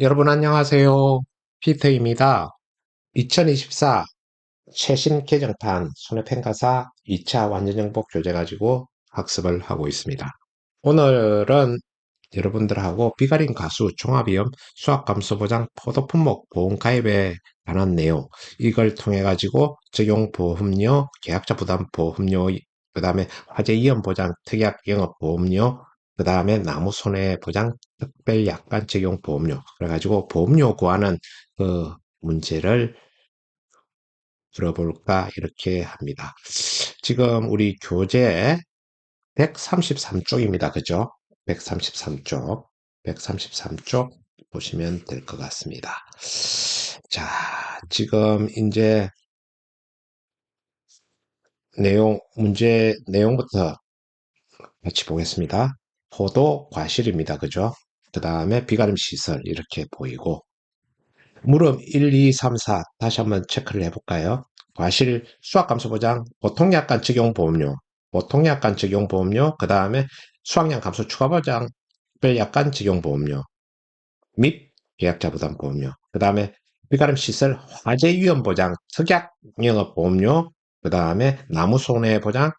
여러분 안녕하세요. 피터입니다. 2024 최신 개정판 손해평가사 2차 완전정복 교재 가지고 학습을 하고 있습니다. 오늘은 여러분들하고 비가림 가수 종합위험 수학감소보장 포도품목 보험가입에 관한 내용, 이걸 통해 가지고 적용보험료, 계약자 부담보험료, 그 다음에 화재위험보장 특약영업보험료, 그 다음에 나무손해보장 특별약관 적용보험료, 그래가지고 보험료 구하는 그 문제를 들어볼까 이렇게 합니다. 지금 우리 교재 133쪽입니다. 그죠? 133쪽. 133쪽 보시면 될 것 같습니다. 자, 지금 이제 문제 내용부터 같이 보겠습니다. 포도 과실입니다. 그죠? 그 다음에 비가림 시설 이렇게 보이고, 물음 1, 2, 3, 4 다시 한번 체크를 해볼까요? 과실 수학감소보장 보통약관 적용보험료, 보통약관 적용보험료, 그 다음에 수학량 감소 추가보장 특별약관 적용보험료 및 계약자 부담보험료, 그 다음에 비가림 시설 화재위험보장 특약영업보험료, 그 다음에 나무손해보장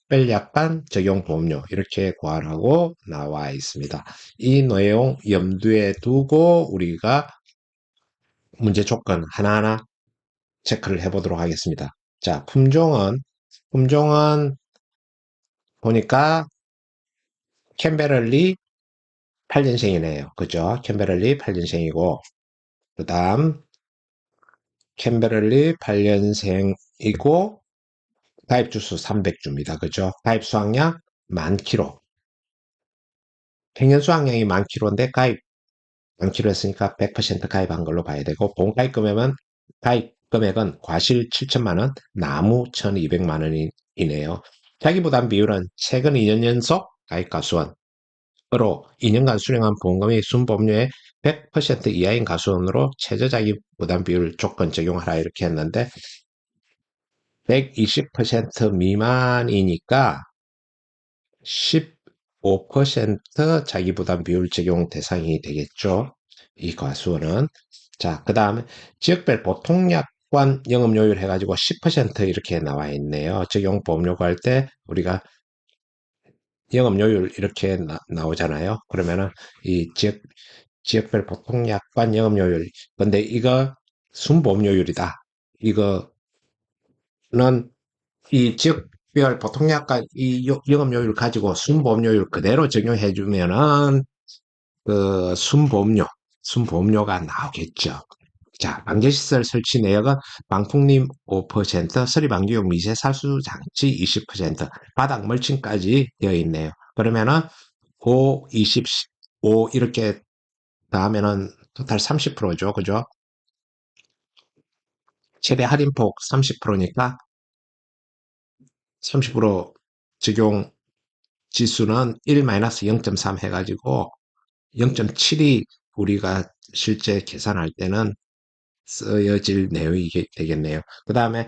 특별약관 적용보험료 이렇게 구하라고 나와 있습니다. 이 내용 염두에 두고 우리가 문제 조건 하나하나 체크를 해보도록 하겠습니다. 자, 품종은 보니까 캠베럴리 8년생이네요. 그죠? 캠베럴리 8년생이고, 그 다음, 캠베럴리 8년생이고, 가입 주수 300주입니다. 그죠? 가입 수확량 10,000kg. 평년 수확량이 10,000kg인데 가입 10,000kg 했으니까 100% 가입한 걸로 봐야 되고, 본가입 금액은 과실 7천만 원, 나무 1,200만 원이네요. 자기부담 비율은 최근 2년 연속 가입가수원으로 2년간 수령한 보험금이 순보험료의 100% 이하인 가수원으로 최저자기부담 비율 조건 적용하라 이렇게 했는데 120% 미만이니까 15% 자기부담 비율 적용 대상이 되겠죠. 이 가수원은. 자, 그 다음에 지역별 보통약관 영업료율 해가지고 10% 이렇게 나와 있네요. 적용보험료가 할 때 우리가 영업료율 이렇게 나오잖아요. 그러면은 이 지역별 보통약관 영업료율. 근데 이거 순보험료율이다. 이거는 이 지역별 보통약관 이 영업료율 가지고 순보험료율 그대로 적용해주면은 그 순보험료가 나오겠죠. 자, 방제시설 설치 내역은 방풍림 5%, 서리방지용 미세살수 장치 20%, 바닥 멀칭까지 되어 있네요. 그러면은 5, 20, 5 이렇게 다음에는 토탈 30%죠. 그죠? 최대 할인폭 30%니까 30% 적용 지수는 1-0.3 해가지고 0.7이 우리가 실제 계산할 때는 쓰여질 내용이 되겠네요. 그 다음에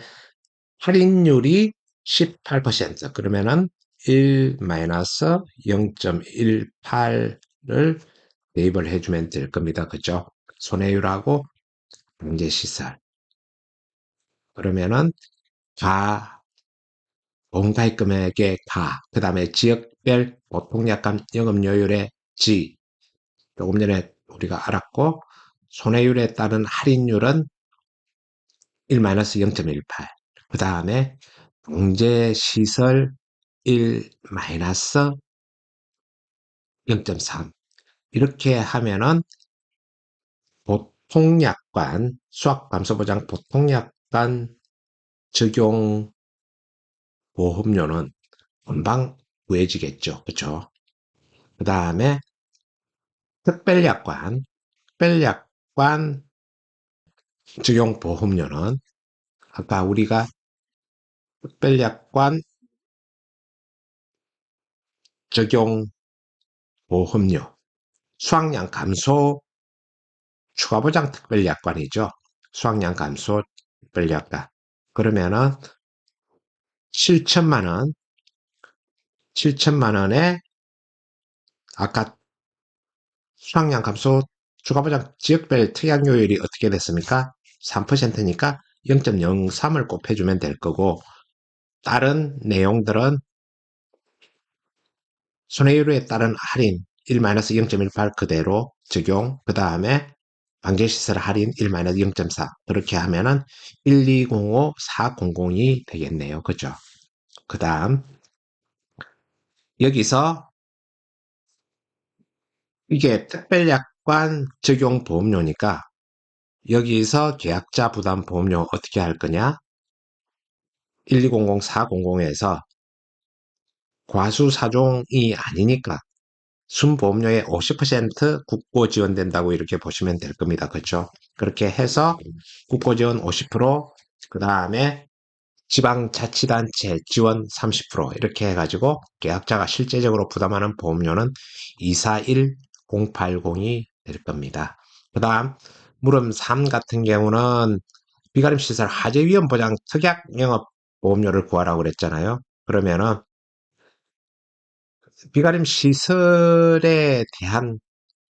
할인율이 18%. 그러면은 1-0.18을 대입을 해주면 될 겁니다. 그죠? 손해율하고 강제시설. 그러면은 보험가입 금액의 그 다음에 지역별 보통약관 영업료율의 조금 전에 우리가 알았고, 손해율에 따른 할인율은 1-0.18. 그 다음에 강제시설 1-0.3. 이렇게 하면은 보통약관, 수학감소보장 보통약관 적용 보험료는 금방 구해지겠죠. 그쵸? 그 다음에 특별약관 적용 보험료는 아까 우리가 특별약관 적용 보험료, 수확량 감소 추가보장 특별약관이죠. 수확량 감소 특별약관. 그러면은 7천만 원, 7천만 원에 아까 수확량 감소 추가보장 지역별 특약요율이 어떻게 됐습니까? 3%니까 0.03을 곱해주면 될 거고, 다른 내용들은 손해율에 따른 할인 1-0.18 그대로 적용, 그 다음에 관계시설 할인 1-0.4 그렇게 하면은 1205400이 되겠네요. 그죠? 그 다음 여기서 이게 특별약관 적용 보험료니까 여기서 계약자 부담 보험료 어떻게 할 거냐? 1200400에서 과수사종이 아니니까 순보험료의 50% 국고 지원된다고 이렇게 보시면 될 겁니다. 그렇죠? 그렇게 해서 국고 지원 50%, 그 다음에 지방자치단체 지원 30% 이렇게 해가지고 계약자가 실제적으로 부담하는 보험료는 241080이 될 겁니다. 그 다음 물음 3 같은 경우는 비가림시설 화재위험 보장 특약 영업 보험료를 구하라고 그랬잖아요. 그러면은 비가림 시설에 대한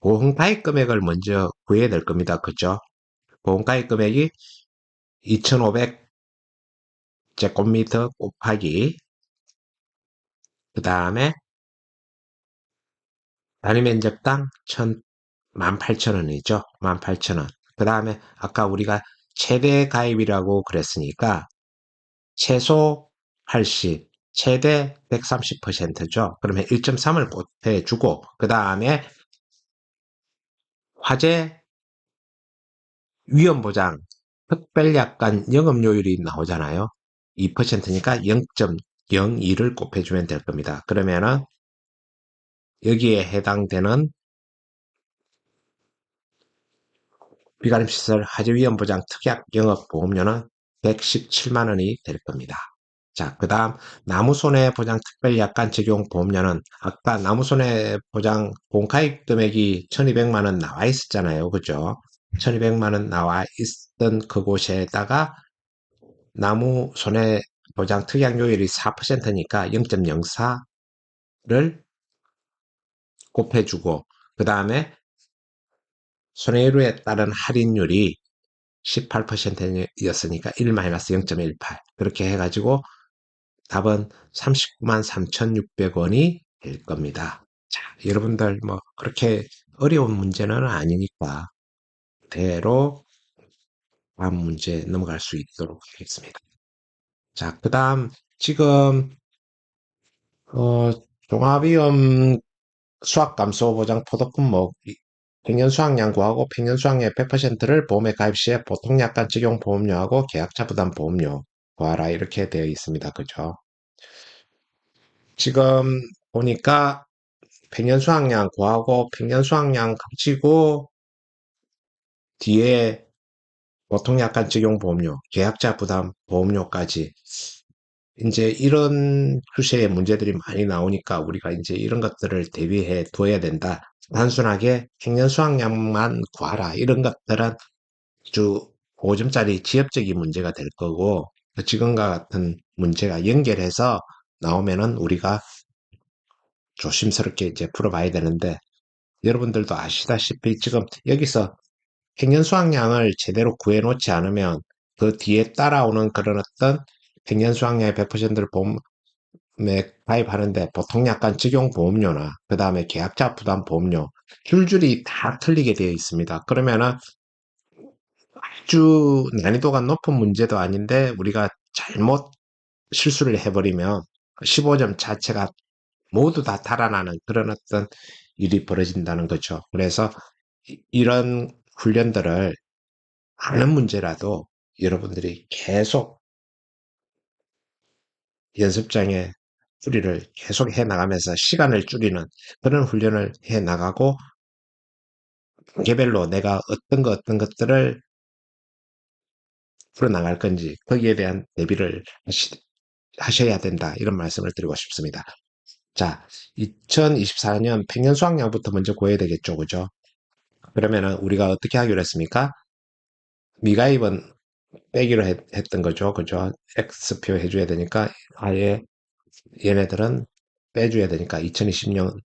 보험가입 금액을 먼저 구해야 될 겁니다. 그죠? 보험가입 금액이 2,500 제곱미터 곱하기 그 다음에 단위 면적당 18,000원이죠. 18,000원. 그 다음에 아까 우리가 최대 가입이라고 그랬으니까 최소 80, 최대 130%죠. 그러면 1.3을 보태주고 그 다음에 화재 위험보장 특별약관 영업요율이 나오잖아요. 2%니까 0.02를 곱해주면 될 겁니다. 그러면은 여기에 해당되는 비가림시설 화재위험보장 특약 영업보험료는 117만 원이 될 겁니다. 자, 그 다음 나무손해보장 특별약관 적용 보험료는 아까 나무손해보장 본가입 금액이 1200만 원 나와 있었잖아요. 그죠? 1200만 원 나와 있던 그곳에다가 나무손해보장 특약요율이 4%니까 0.04를 곱해주고 그 다음에 손해율에 따른 할인율이 18%였으니까 1-0.18 그렇게 해가지고 답은 39만 3,600원이 될 겁니다. 자, 여러분들 뭐 그렇게 어려운 문제는 아니니까 그대로 다음 문제 넘어갈 수 있도록 하겠습니다. 자, 그 다음 지금 종합위험 수학감소보장 포도품목 평년 수확량 구하고 평년 수확량의 100%를 보험에 가입 시에 보통약관 적용 보험료하고 계약자 부담 보험료 구하라 이렇게 되어 있습니다. 그죠? 지금 보니까 평년 수확량 구하고 평년 수확량 가지고 뒤에 보통약관 적용 보험료, 계약자 부담 보험료까지 이제 이런 추세의 문제들이 많이 나오니까 우리가 이제 이런 것들을 대비해 둬야 된다. 단순하게 평년 수확량만 구하라. 이런 것들은 아주 5점짜리 지엽적인 문제가 될 거고 지금과 같은 문제가 연결해서 나오면은 우리가 조심스럽게 이제 풀어봐야 되는데 여러분들도 아시다시피 지금 여기서 평년 수확량을 제대로 구해놓지 않으면 그 뒤에 따라오는 그런 어떤 평년 수확량의 100%를 보험에 가입하는데 보통 약간 적용보험료나 그 다음에 계약자 부담 보험료 줄줄이 다 틀리게 되어 있습니다. 그러면은 아주 난이도가 높은 문제도 아닌데 우리가 잘못 실수를 해버리면 15점 자체가 모두 다 달아나는 그런 어떤 일이 벌어진다는 거죠. 그래서 이런 훈련들을 아는 문제라도 여러분들이 계속 연습장에 뿌리를 계속 해 나가면서 시간을 줄이는 그런 훈련을 해 나가고 개별로 내가 어떤 것들을 풀어나갈 건지 거기에 대한 대비를 하셔야 된다 이런 말씀을 드리고 싶습니다. 자, 2024년 평년 수확량부터 먼저 구해야 되겠죠, 그죠? 그러면은 우리가 어떻게 하기로 했습니까? 미가입은 빼기로 했던 거죠, 그죠? X표 해줘야 되니까 아예 얘네들은 빼줘야 되니까 2020년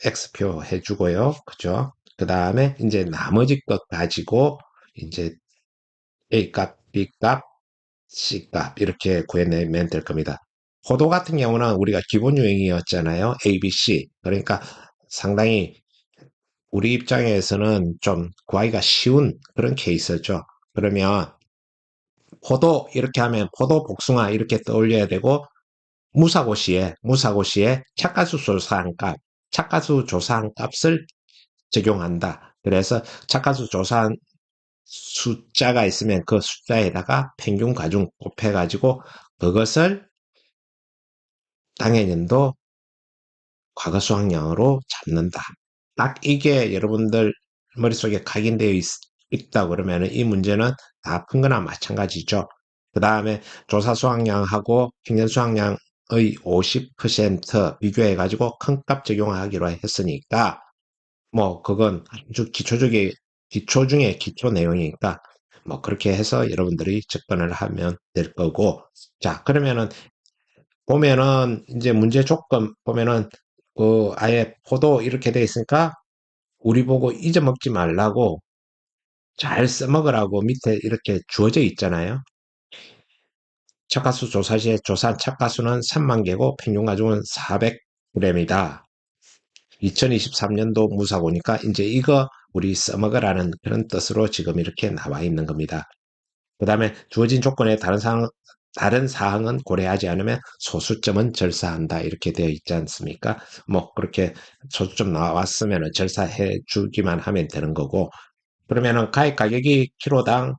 X표 해주고요. 그죠? 그 다음에 이제 나머지 것 가지고 이제 A값, B값, C값 이렇게 구해내면 될 겁니다. 포도 같은 경우는 우리가 기본 유형이었잖아요. A, B, C. 그러니까 상당히 우리 입장에서는 좀 구하기가 쉬운 그런 케이스죠. 그러면 포도 이렇게 하면 포도 복숭아 이렇게 떠올려야 되고 무사고시에 착가수 조사한 값, 착가수 조사한 값을 적용한다. 그래서 착가수 조사한 숫자가 있으면 그 숫자에다가 평균 과중 곱해가지고 그것을 당해년도 과거 수학량으로 잡는다. 딱 이게 여러분들 머릿속에 각인되어 있다 그러면 이 문제는 다 푼 거나 마찬가지죠. 그 다음에 조사 수학량하고 평년 수학량의 50% 비교해가지고 큰 값 적용하기로 했으니까 뭐 그건 아주 기초 중에 기초 내용이니까 뭐 그렇게 해서 여러분들이 접근을 하면 될 거고 자 그러면은 보면은 이제 문제 조건 보면은 그 아예 포도 이렇게 돼 있으니까 우리 보고 잊어먹지 말라고 잘 써먹으라고 밑에 이렇게 주어져 있잖아요. 착가수 조사 시에 조사한 착가수는 3만 개고 평균 가중은 400g이다. 2023년도 무사고니까 이제 이거 우리 써먹으라는 그런 뜻으로 지금 이렇게 나와 있는 겁니다. 그 다음에 주어진 조건에 다른 사항은 고려하지 않으면 소수점은 절사한다. 이렇게 되어 있지 않습니까? 뭐, 그렇게 소수점 나왔으면 절사해 주기만 하면 되는 거고. 그러면은 가입 가격이 키로당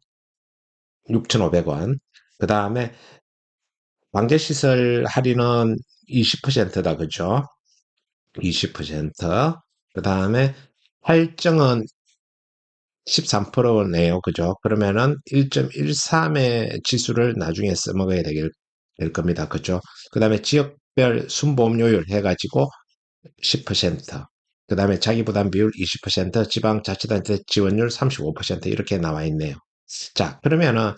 6,500원. 그 다음에 방제시설 할인은 20%다. 그죠? 20%. 그 다음에 할증은 13%네요. 그죠? 그러면은 1.13의 지수를 나중에 써먹어야 될 겁니다. 그죠? 그 다음에 지역별 순보험료율 해가지고 10%, 그 다음에 자기부담 비율 20%, 지방자치단체 지원율 35% 이렇게 나와 있네요. 자, 그러면은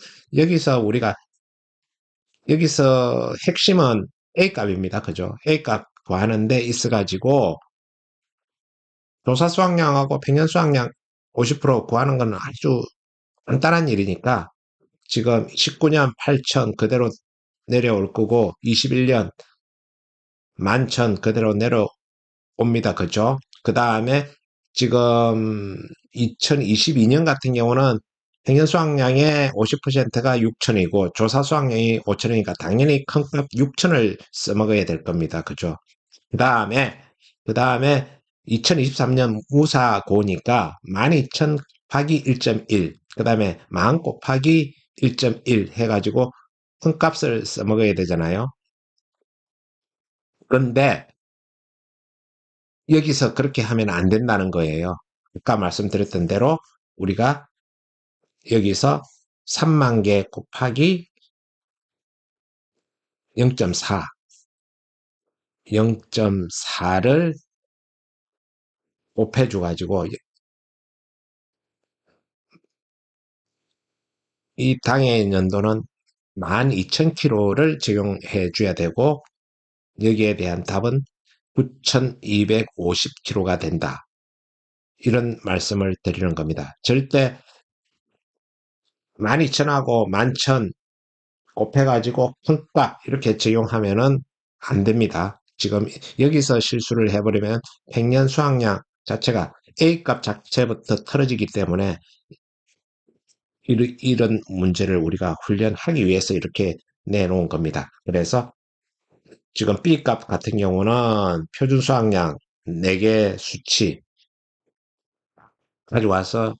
여기서 핵심은 A값입니다. 그죠? A값 구하는 데 있어가지고 조사 수확량하고 평년 수확량 50% 구하는 건 아주 간단한 일이니까 지금 19년 8천 그대로 내려올 거고 21년 11,000 그대로 내려옵니다. 그죠? 그 다음에 지금 2022년 같은 경우는 평년 수확량의 50%가 6천이고 조사 수확량이 5천이니까 당연히 큰 값 6천을 써먹어야 될 겁니다. 그죠? 그 다음에 2023년 무사고니까 12,000 곱하기 1.1, 그 다음에 10,000 곱하기 1.1 해가지고 큰 값을 써먹어야 되잖아요. 그런데 여기서 그렇게 하면 안 된다는 거예요. 아까 말씀드렸던 대로 우리가 여기서 3만 개 곱하기 0.4, 0.4를 곱해줘가지고 이 당해 연도는 12,000km를 적용해 줘야 되고 여기에 대한 답은 9,250km가 된다. 이런 말씀을 드리는 겁니다. 절대 12,000하고 11,000 곱해가지고 평가 이렇게 적용하면은 안 됩니다. 지금 여기서 실수를 해버리면 평년 수확량 자체가 A값 자체부터 틀어지기 때문에 이런 문제를 우리가 훈련하기 위해서 이렇게 내놓은 겁니다. 그래서 지금 B값 같은 경우는 표준 수확량 4개 수치 가져와서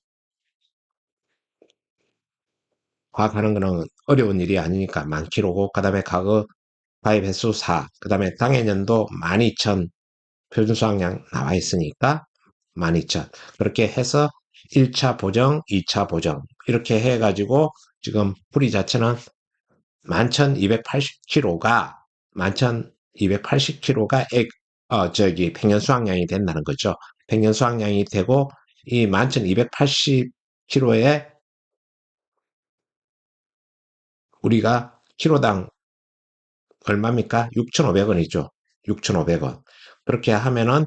과학하는 거는 어려운 일이 아니니까 많기로고, 그 다음에 과거 가입 횟수 4, 그 다음에 당해년도 12,000 표준 수확량 나와 있으니까 12,000. 그렇게 해서 1차 보정, 2차 보정. 이렇게 해가지고 지금 풀이 자체는 11,280kg가, 11,280kg가 평년 수확량이 된다는 거죠. 평년 수확량이 되고, 이 11,280kg에 우리가 키로당 얼마입니까? 6,500원이죠. 6,500원. 그렇게 하면은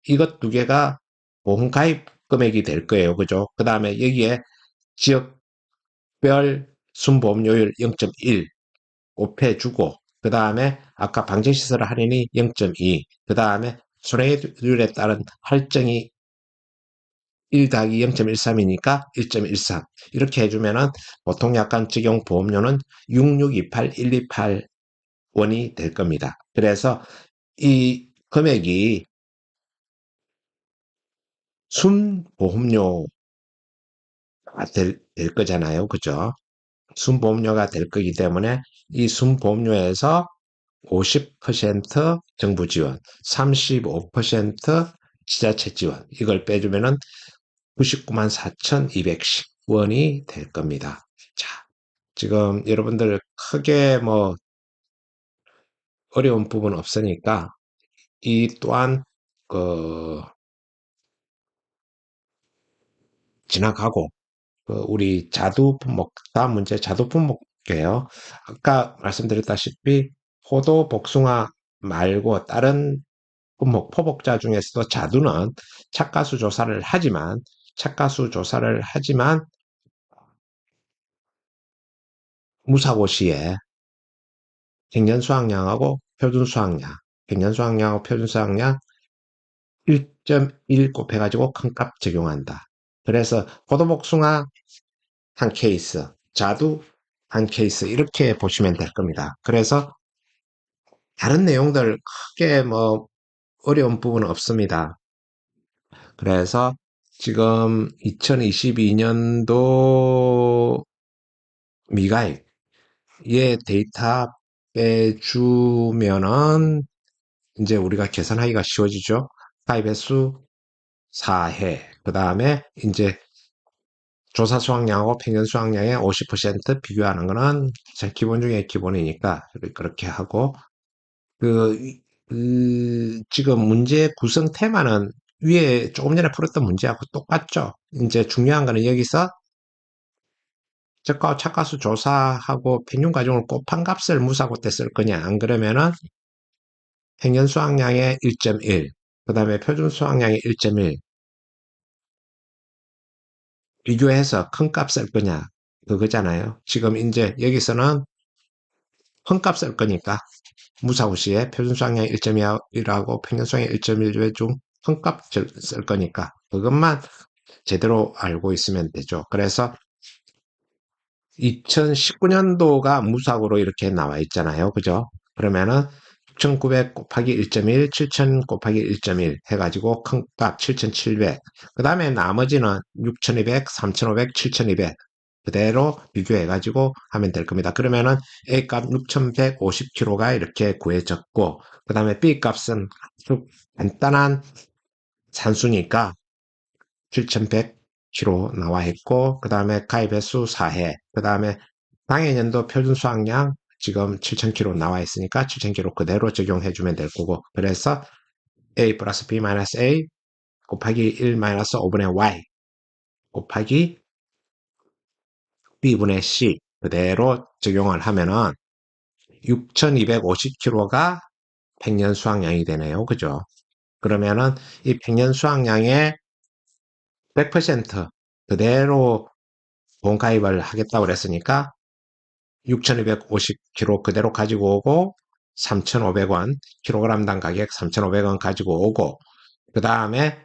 이것 두 개가 보험 가입 금액이 될 거예요. 그죠? 그 다음에 여기에 지역별 순보험료율 0.1 곱해주고, 그 다음에 아까 방제시설 할인이 0.2, 그 다음에 손해율에 따른 할증이 1 더하기 0.13이니까 1.13. 이렇게 해주면은 보통 약관 적용 보험료는 6628128원이 될 겁니다. 그래서 이 금액이 순보험료가 될 거잖아요. 그죠? 순보험료가 될 거기 때문에 이 순보험료에서 50% 정부 지원, 35% 지자체 지원, 이걸 빼주면은 99만 4,210원이 될 겁니다. 자, 지금 여러분들 크게 뭐 어려운 부분 없으니까 이 또한 그 지나가고, 우리 자두 품목, 다음 문제 자두 품목 볼게요. 아까 말씀드렸다시피 포도, 복숭아 말고 다른 품목, 포복자 중에서도 자두는 착가수 조사를 하지만 무사고 시에 평년 수확량하고 표준 수확량, 평년 수확량하고 표준 수확량 1.1 곱해가지고 큰값 적용한다. 그래서 포도복숭아 한 케이스, 자두 한 케이스 이렇게 보시면 될 겁니다. 그래서 다른 내용들 크게 뭐 어려운 부분은 없습니다. 그래서 지금 2022년도 미가입 얘 데이터 빼주면은 이제 우리가 계산하기가 쉬워지죠. 가입 횟수 4회. 그 다음에 이제 조사 수확량하고 평균 수확량의 50% 비교하는 거는 기본 중에 기본이니까 그렇게 하고, 그, 지금 문제 구성 테마는 위에 조금 전에 풀었던 문제하고 똑같죠. 이제 중요한 거는 여기서 저가 착가수 조사하고 평균 과정을 곱한 값을 무사고 때 쓸 거냐, 안 그러면은 평균 수확량의 1.1, 그 다음에 표준 수확량의 1.1 비교해서 큰 값 쓸 거냐, 그거잖아요. 지금 이제 여기서는 큰 값 쓸 거니까 무사고 시에 표준 수확량 1.2하고 평균 수확량 1.1 중 큰 값 쓸 거니까 그것만 제대로 알고 있으면 되죠. 그래서 2019년도가 무사고로 이렇게 나와 있잖아요. 그죠? 그러면은 6,900 곱하기 1.1, 7,000 곱하기 1.1 해가지고 큰 값 7,700. 그 다음에 나머지는 6,200, 3,500, 7,200 그대로 비교해가지고 하면 될 겁니다. 그러면은 A 값 6,150kg가 이렇게 구해졌고, 그 다음에 B 값은 아주 간단한 산수니까 7,100kg 나와 있고, 그 다음에 가입 횟수 4회, 그 다음에 당해년도 표준 수확량 지금 7,000kg 나와 있으니까 7,000kg 그대로 적용해주면 될 거고, 그래서 A 플러스 B 마이너스 A 곱하기 1 마이너스 5분의 Y 곱하기 B분의 C 그대로 적용을 하면은 6,250kg가 평년 수확량이 되네요. 그죠? 그러면은 이 평년 수확량의 100% 그대로 보험 가입을 하겠다고 그랬으니까 6,250kg 그대로 가지고 오고 3,500원, 킬로그램당 가격 3,500원 가지고 오고, 그 다음에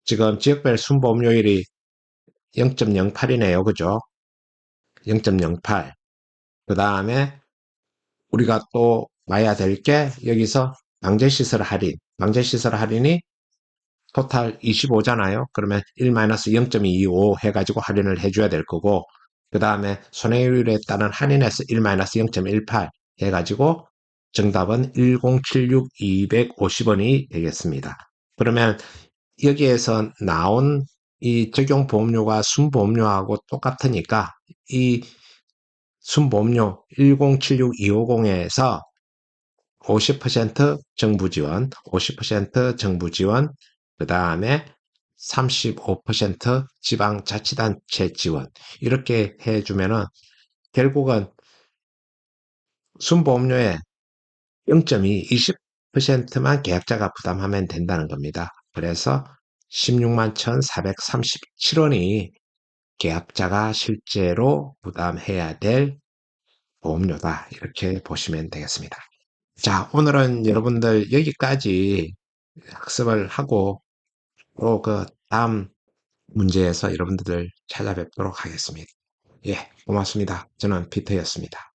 지금 지역별 순보험료율이 0.08이네요. 그죠? 0.08. 그 다음에 우리가 또 봐야 될 게 여기서 방제시설 할인. 방제시설 할인이 토탈 25잖아요. 그러면 1-0.25 해가지고 할인을 해줘야 될 거고, 그 다음에 손해율에 따른 할인에서 1-0.18 해가지고 정답은 1076,250원이 되겠습니다. 그러면 여기에서 나온 이 적용보험료가 순보험료하고 똑같으니까 이 순보험료 1076,250에서 50% 정부 지원, 50% 정부 지원, 그 다음에 35% 지방자치단체 지원, 이렇게 해주면은 결국은 순보험료의 0.2, 20%만 계약자가 부담하면 된다는 겁니다. 그래서 16만 1,437원이 계약자가 실제로 부담해야 될 보험료다. 이렇게 보시면 되겠습니다. 자, 오늘은 여러분들 여기까지 학습을 하고 또 그 다음 문제에서 여러분들 찾아뵙도록 하겠습니다. 예, 고맙습니다. 저는 피터였습니다.